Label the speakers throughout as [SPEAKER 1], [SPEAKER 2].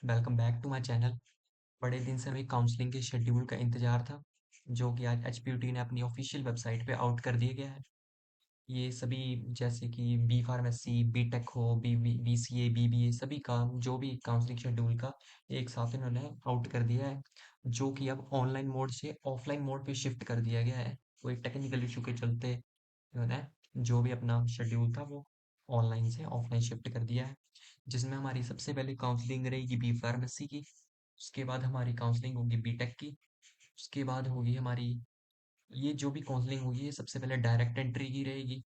[SPEAKER 1] Welcome back to my channel. बड़े दिन से हमें काउंसलिंग के शेड्यूल का इंतजार था, जो कि आज एचपीयूटी ने अपनी ऑफिशियल वेबसाइट पे आउट कर दिया गया है। ये सभी जैसे कि बी फार्मेसी, बी टेक हो, बी सी ए, बीबीए, सभी का जो भी काउंसलिंग शेड्यूल का एक साथ इन्होंने आउट कर दिया है, जो कि अब ऑनलाइन मोड से ऑफलाइन मोड पे शिफ्ट कर दिया गया है। कोई टेक्निकल इशू के चलते इन्होंने जो भी अपना शेड्यूल था वो ऑनलाइन से ऑफलाइन शिफ्ट कर दिया है। जिसमें हमारी सबसे पहले काउंसलिंग रहेगी बी फार्मेसी की, उसके बाद हमारी काउंसलिंग होगी बीटेक की, उसके बाद होगी हमारी ये जो भी काउंसलिंग होगी ये सबसे पहले डायरेक्ट एंट्री की रहेगी।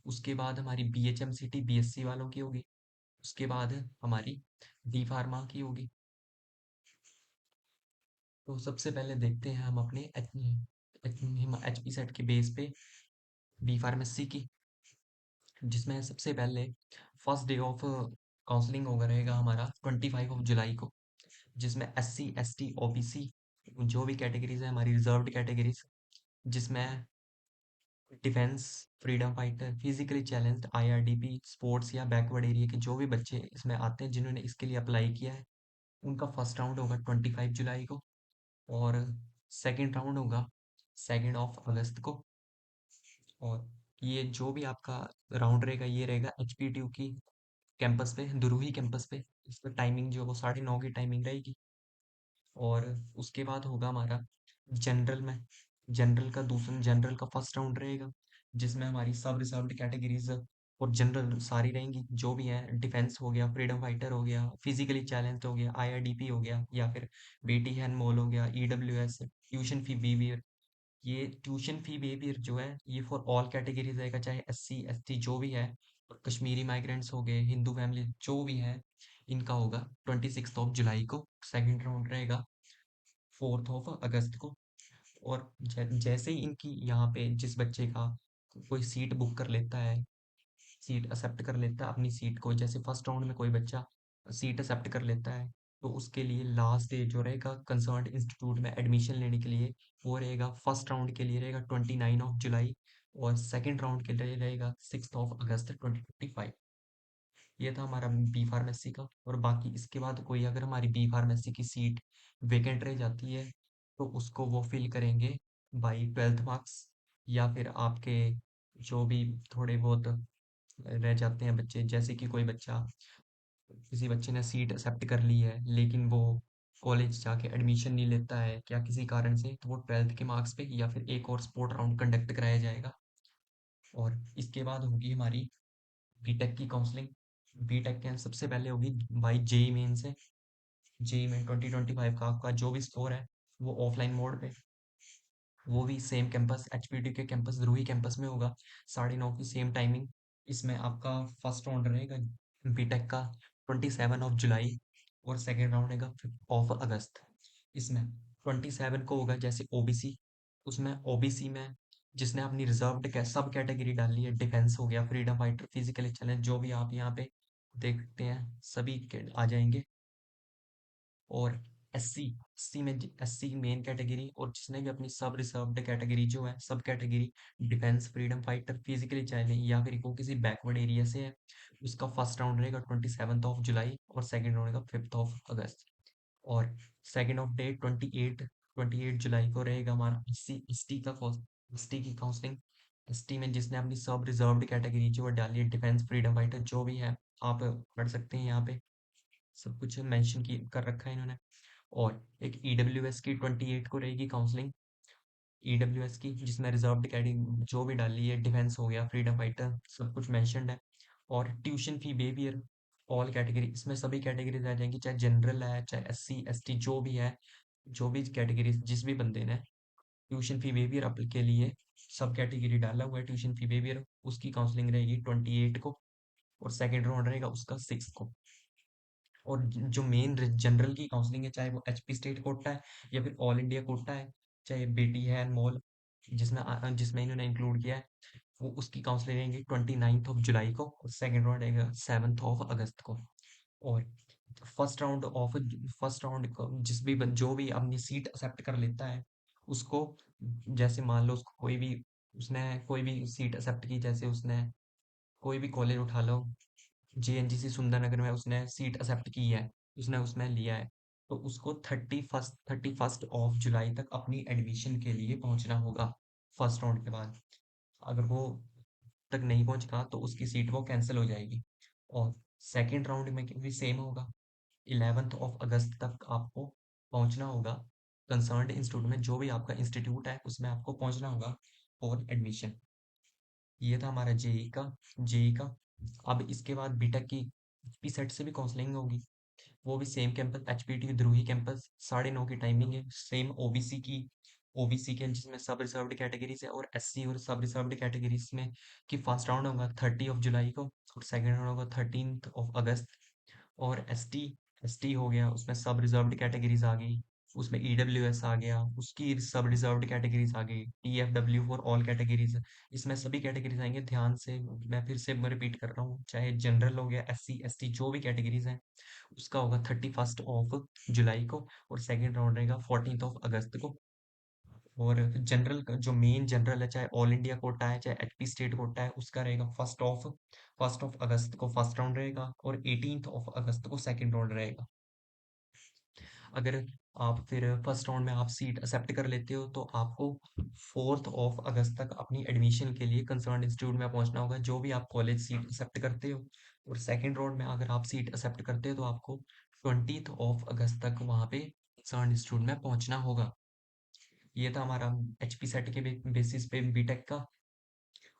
[SPEAKER 1] उसके बाद हमारी बीएचएमसीटी बीएससी वालों की होगी। उसके बाद हमारी डी फार्मा की होगी। तो सबसे पहले देखते हैं हम अपने एच पी सेट के बेस पे बी फार्मेसी की, जिसमें सबसे पहले फर्स्ट डे ऑफ काउंसलिंग होगा रहेगा हमारा 25 जुलाई को, जिसमें SC ST OBC जो भी कैटेगरीज है हमारी रिजर्व्ड कैटेगरीज, जिसमें defence, freedom fighter, physically challenged, IRDP, sports या बैकवर्ड एरिया के जो भी बच्चे इसमें आते हैं जिन्होंने इसके लिए अप्लाई किया है, उनका फर्स्ट राउंड होगा 25 जुलाई को। और सेकंड राउंड होगा 2 अगस्त को। और ये जो भी आपका राउंड रहेगा ये रहेगा HPTU की कैंपस पे, दुरूही कैंपस पे। इसका टाइमिंग जो है वो 9:30 की टाइमिंग रहेगी। और उसके बाद होगा हमारा जनरल में, जनरल का फर्स्ट राउंड रहेगा, जिसमें हमारी सब रिजर्व्ड कैटेगरीज और जनरल सारी रहेंगी जो भी हैं। डिफेंस हो गया, फ्रीडम फाइटर हो गया, फिजिकली चैलेंज्ड हो गया, IRDP हो गया, या फिर बेटी हैंड मॉल हो गया, EWS, ट्यूशन फी बिहेवियर। ये ट्यूशन फी बिहेवियर जो है ये फॉर ऑल कैटेगरीज रहेगा, चाहे SC ST जो भी है, और कश्मीरी माइग्रेंट्स हो गए, हिंदू फैमिली जो भी है, इनका होगा 26 जुलाई को। सेकंड राउंड रहेगा 4 अगस्त को। और जैसे ही इनकी यहाँ पे जिस बच्चे का कोई सीट बुक कर लेता है, सीट एक्सेप्ट कर लेता है अपनी सीट को, जैसे फर्स्ट राउंड में कोई बच्चा सीट एक्सेप्ट कर लेता है, तो उसके लिए लास्ट डे जो रहेगा कंसर्न इंस्टीट्यूट में एडमिशन लेने के लिए, वो रहेगा फर्स्ट राउंड के लिए रहेगा 29 जुलाई, और सेकंड राउंड के लिए रहेगा 6 अगस्त 2025। ये था हमारा बी फार्मेसी का। और बाकी इसके बाद कोई अगर हमारी बी फार्मेसी की सीट वेकेंट रह जाती है, तो उसको वो फिल करेंगे बाई 12th मार्क्स, या फिर आपके जो भी थोड़े बहुत रह जाते हैं बच्चे, जैसे कि कोई बच्चा, किसी बच्चे ने सीट एक्सेप्ट कर ली है लेकिन वो कॉलेज जाके एडमिशन नहीं लेता है क्या किसी कारण से, तो वो 12th के मार्क्स पे या फिर एक और स्पोर्ट राउंड कंडक्ट कराया जाएगा। और इसके बाद होगी हमारी बीटेक की काउंसलिंग। बीटेक के सबसे पहले होगी बाई जेई मेन से। जेई में 2025 का आपका जो भी स्कोर है वो ऑफलाइन मोड पे, वो भी सेम कैंपस एचपीटी के कैंपस द्रोही कैंपस में होगा, 9:30 की सेम टाइमिंग। इसमें आपका फर्स्ट राउंड रहेगा बीटेक का 27 जुलाई, और सेकेंड राउंड रहेगा 5 अगस्त। इसमें 27 को होगा जैसे ओबीसी, उसमें ओबीसी में जिसने अपनी रिजर्व्ड सब कैटेगरी डाली है, डिफेंस हो गया, फ्रीडम फाइटर, फिजिकली चैलेंज, जो भी आप यहाँ पे देखते हैं सभी के आ जाएंगे। और एससी, एससी मेन कैटेगरी, और जिसने भी अपनी सब रिजर्व्ड कैटेगरी जो है, सब category defence, freedom fighter, physically challenge, या फिर वो किसी बैकवर्ड एरिया से है, उसका फर्स्ट राउंड रहेगा 27 जुलाई, और सेकंड राउंड रहेगा 5 अगस्त। और सेकंड ऑफ डे 28 जुलाई को रहेगा हमारा एसटी का, एसटी की काउंसलिंग। एसटी में जिसने अपनी सब रिजर्व्ड कैटेगरी जो है डाली है, डिफेंस, फ्रीडम फाइटर जो भी है, आप पढ़ सकते हैं यहाँ पे, सब कुछ मेंशन की कर रखा है इन्होंने। और एक ईडब्ल्यूएस की 28 को रहेगी काउंसलिंग, ईडब्ल्यूएस की जिसमें रिजर्व्ड कैटेगरी जो भी डाली है, डिफेंस हो गया, फ्रीडम फाइटर, सब कुछ मेंशन्ड है। और tuition fee behaviour all category, इसमें सभी कैटेगरीज आ जाएंगी, चाहे जनरल है, चाहे SC ST जो भी है, जो भी कैटेगरी जिस भी बंदे ने ट्यूशन फी बिहेवियर अप के लिए सब कैटेगरी डाला हुआ है, ट्यूशन फी बिहेवियर, उसकी काउंसलिंग रहेगी 28 को, और सेकेंड राउंड रहेगा उसका 6 को। और जो मेन जनरल की काउंसलिंग है, चाहे वो HP स्टेट कोटा है या फिर ऑल इंडिया कोटा है, चाहे बेटी है अनमोल जिसमें इन्होंने इंक्लूड किया है, वो उसकी काउंसलिंग रहेंगी 29 जुलाई को, और सेकेंड राउंड रहेगा 7 अगस्त को। और first round of first round जिस भी जो भी अपनी सीट एक्सेप्ट कर लेता है उसको, जैसे मान लो उसको कोई भी, उसने कोई भी सीट एक्सेप्ट की, जैसे उसने कोई भी कॉलेज उठा लो, JNGC सुंदरनगर में उसने सीट एक्सेप्ट की है, उसने उसमें लिया है, तो उसको 31 ऑफ जुलाई तक अपनी एडमिशन के लिए पहुंचना होगा फर्स्ट राउंड के बाद। अगर वो तक नहीं पहुंचेगा तो उसकी सीट वो कैंसिल हो जाएगी। और सेकेंड राउंड में भी सेम होगा, 11 अगस्त तक आपको पहुंचना होगा कंसर्न्ड इंस्टीट्यूट में, जो भी आपका इंस्टीट्यूट है उसमें आपको पहुंचना होगा फॉर एडमिशन। ये था हमारा जेई का। अब इसके बाद बीटेक की पी सेट से भी काउंसलिंग होगी, वो भी same campus, HPT Druhi campus, 9:30 की टाइमिंग है, सेम ओबीसी के जिसमें सब रिजर्व्ड कैटेगरीज है, और एससी और सब रिजर्व्ड कैटेगरीज में कि फर्स्ट राउंड होगा 30 जुलाई को, और सेकंड राउंड होगा 13 अगस्त। और एसटी हो गया, उसमें सब रिजर्व्ड कैटेगरीज आ गई, उसमें ईडब्ल्यूएस आ गया, उसकी सब रिजर्व्ड कैटेगरीज आ गई, टीएफडब्ल्यू फॉर ऑल कैटेगरीज। इसमें सभी कैटेगरीज आएंगे, ध्यान से मैं फिर से रिपीट कर रहा हूँ, चाहे जनरल हो गया, एससी एसटी जो भी कैटेगरीज हैं, उसका होगा 31 जुलाई को, और सेकेंड राउंड रहेगा 14 अगस्त को। और जनरल का जो मेन जनरल है, चाहे ऑल इंडिया कोटा है चाहे एचपी स्टेट कोटा है, उसका रहेगा फर्स्ट ऑफ अगस्त को फर्स्ट राउंड रहेगा, और 18 अगस्त को सेकेंड राउंड रहेगा। अगर आप फिर फर्स्ट राउंड में आप सीट एक्सेप्ट कर लेते हो तो आपको 4 अगस्त तक अपनी एडमिशन के लिए कंसर्न इंस्टीट्यूट में पहुंचना होगा, जो भी आप कॉलेज सीट एक्सेप्ट करते हो। और सेकेंड राउंड में अगर आप सीट एक्सेप्ट करते हो तो आपको 20 अगस्त तक वहाँ पे कंसर्न इंस्टीट्यूट में पहुंचना होगा। ये था हमारा एचपी सेट के बेसिस पे बीटेक का।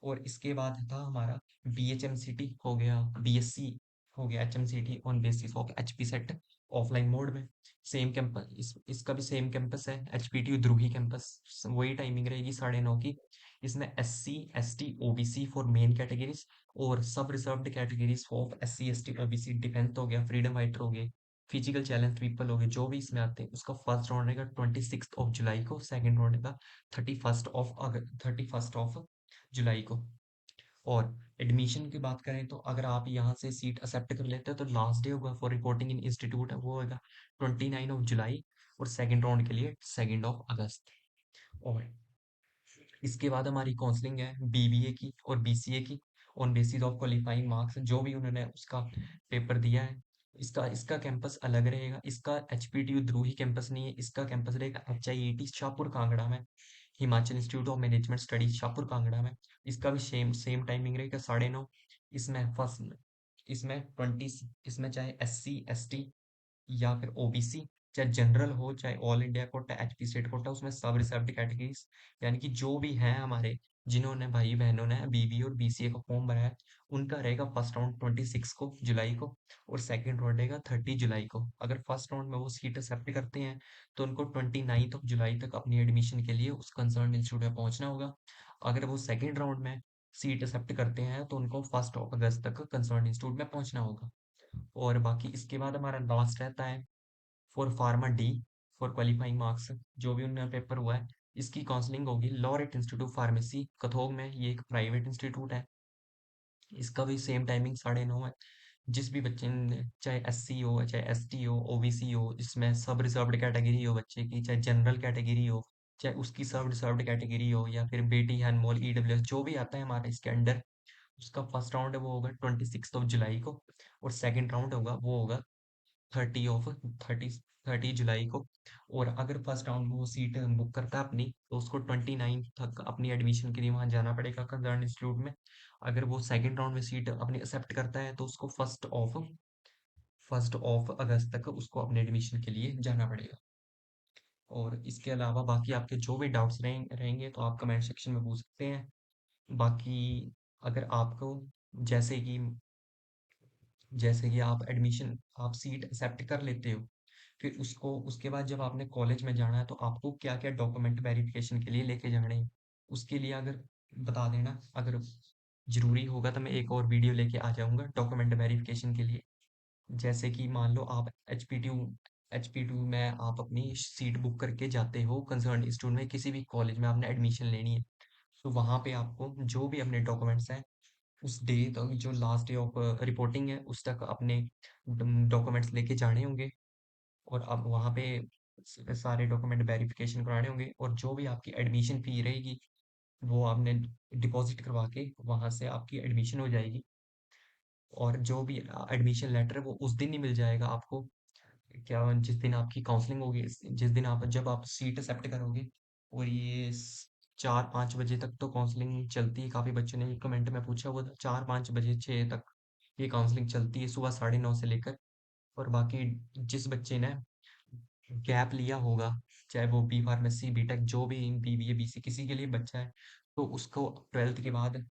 [SPEAKER 1] और इसके बाद था हमारा बीएचएमसीटी हो गया, बीएससी हो गया HMCT on basis of HP set offline mode में। सेम कैंपस, इसका भी सेम कैंपस है, एचपीटी द्रुही कैंपस, वही टाइमिंग रहेगी 9:30 की। इसमें SC ST OBC for men categories, और सब reserved categories of SC ST OBC, defence हो गया, फ्रीडम फाइटर हो गए, फिजिकल चैलेंज पीपल हो गए, जो भी इसमें आते हैं, उसका फर्स्ट राउंड रहेगा 26 जुलाई को, सेकेंड राउंड रहेगा 31 जुलाई को। और एडमिशन की बात करें तो अगर आप यहाँ से सीट एक्सेप्ट कर लेते हो तो लास्ट डे होगा फॉर रिपोर्टिंग इन इंस्टीट्यूट, वो होगा 29 जुलाई, और सेकेंड राउंड के लिए 2 अगस्त। और इसके बाद हमारी काउंसलिंग है बीबीए की और बीसीए की, on basis of qualifying marks, जो भी उन्होंने उसका पेपर दिया है। इसका इसका कैंपस अलग रहेगा, इसका एचपीटीयू द्रुही कैंपस नहीं है, इसका कैंपस रहेगा एचआईईटी शाहपुर कांगड़ा में, Himachal institute of management studies Shahpur Kangra में। इसका भी सेम सेम टाइमिंग रहेगा 9:30। इसमें फर्स्ट इसमें 20, इसमें चाहे एससी एसटी या फिर ओबीसी, चाहे जनरल हो चाहे all India quota HP state quota, उसमें सब रिजर्व्ड कैटेगरीज, यानी कि जो भी हैं हमारे, जिन्होंने भाई बहनों ने बीबी और बीसीए का फॉर्म भरा है, उनका रहेगा फर्स्ट राउंड 26 जुलाई को, और सेकंड राउंड रहेगा 30 जुलाई को। अगर फर्स्ट राउंड में वो सीट एक्सेप्ट करते हैं तो उनको 29 जुलाई तक अपनी एडमिशन के लिए उस कंसर्न इंस्टीट्यूट में पहुंचना होगा। अगर वो सेकेंड राउंड में सीट एक्सेप्ट करते हैं तो उनको 1 अगस्त तक कंसर्न इंस्टीट्यूट में पहुंचना होगा। और बाकी इसके बाद हमारा लास्ट रहता है for pharma D, for qualifying marks, जो भी उनका पेपर हुआ है, इसकी काउंसलिंग होगी लॉरेट इंस्टीट्यूट फार्मेसी कथोग में, ये एक प्राइवेट इंस्टीट्यूट है। इसका भी सेम टाइमिंग 9:30 है। जिस भी बच्चे ने, चाहे एससी हो चाहे एसटी हो ओबीसी हो, इसमें सब रिजर्व्ड कैटेगरी हो बच्चे की, चाहे जनरल कैटेगरी हो, चाहे उसकी सब रिजर्व्ड कैटेगरी हो, या फिर बेटी हैंडमोल ईडब्ल्यूएस जो भी आता है हमारा इसके अंडर, उसका फर्स्ट राउंड है वो होगा 26 जुलाई को, और सेकंड राउंड होगा वो होगा 30 ऑफ 30 जुलाई को। और अगर फर्स्ट राउंड में वो सीट बुक करता है अपनी, तो उसको 29 तक अपनी एडमिशन के लिए वहां जाना पड़ेगा कंसर्न इंस्टीट्यूट में। अगर वो सेकंड राउंड में सीट अपनी एक्सेप्ट करता है तो उसको फर्स्ट ऑफ अगस्त तक उसको अपने एडमिशन के लिए जाना पड़ेगा। और इसके अलावा बाकी आपके जो भी डाउट्स रहेंगे तो आप कमेंट सेक्शन में पूछ सकते हैं। बाकी अगर आपको, जैसे कि जैसे कि आप सीट एक्सेप्ट कर लेते हो, फिर उसको उसके बाद जब आपने कॉलेज में जाना है तो आपको क्या क्या डॉक्यूमेंट वेरिफिकेशन के लिए लेके जाने हैं, उसके लिए अगर बता देना, अगर जरूरी होगा तो मैं एक और वीडियो लेके आ जाऊंगा डॉक्यूमेंट वेरिफिकेशन के लिए। जैसे कि मान लो आप एचपी टू में आप अपनी सीट बुक करके जाते हो कंसर्न इंस्टीट्यूट में, किसी भी कॉलेज में आपने एडमिशन लेनी है, तो वहाँ पे आपको जो भी अपने डॉक्यूमेंट्स हैं उस डे तक, जो लास्ट डे ऑफ रिपोर्टिंग है उस तक अपने डॉक्यूमेंट्स लेके जाने होंगे। और अब वहाँ पे सारे डॉक्यूमेंट वेरिफिकेशन कराने होंगे, और जो भी आपकी एडमिशन फ़ी रहेगी वो आपने डिपॉज़िट करवा के वहाँ से आपकी एडमिशन हो जाएगी। और जो भी एडमिशन लेटर है वो उस दिन ही मिल जाएगा आपको, क्या जिस दिन आपकी काउंसलिंग होगी, जिस दिन आप जब आप सीट एक्सेप्ट करोगे, और ये 4-5 बजे तक तो काउंसलिंग चलती है। काफ़ी बच्चों ने कमेंट में पूछा, वो 4-5 बजे 6 तक ये काउंसलिंग चलती है, सुबह 9:30 से लेकर। और बाकी जिस बच्चे ने गैप लिया होगा, चाहे वो बी फार्मेसी, बी टेक, जो भी बीबीए बीसी किसी के लिए बच्चा है, तो उसको 12th के बाद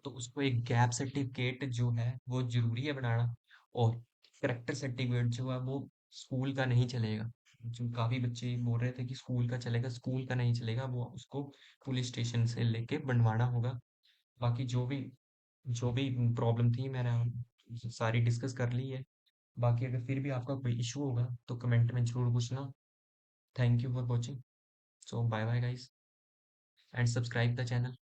[SPEAKER 1] तो उसको एक गैप सर्टिफिकेट जो है वो जरूरी है बनाना। और करेक्टर सर्टिफिकेट जो है वो स्कूल का नहीं चलेगा। जो काफी बच्चे बोल रहे थे कि स्कूल का चलेगा, स्कूल का नहीं चलेगा, वो उसको पुलिस स्टेशन से लेके बनवाना होगा। बाकी जो भी प्रॉब्लम थी मैंने सारी डिस्कस कर ली है। बाकी अगर फिर भी आपका कोई इशू होगा तो कमेंट में जरूर पूछना। Thank you for watching. So bye bye guys, and subscribe the channel.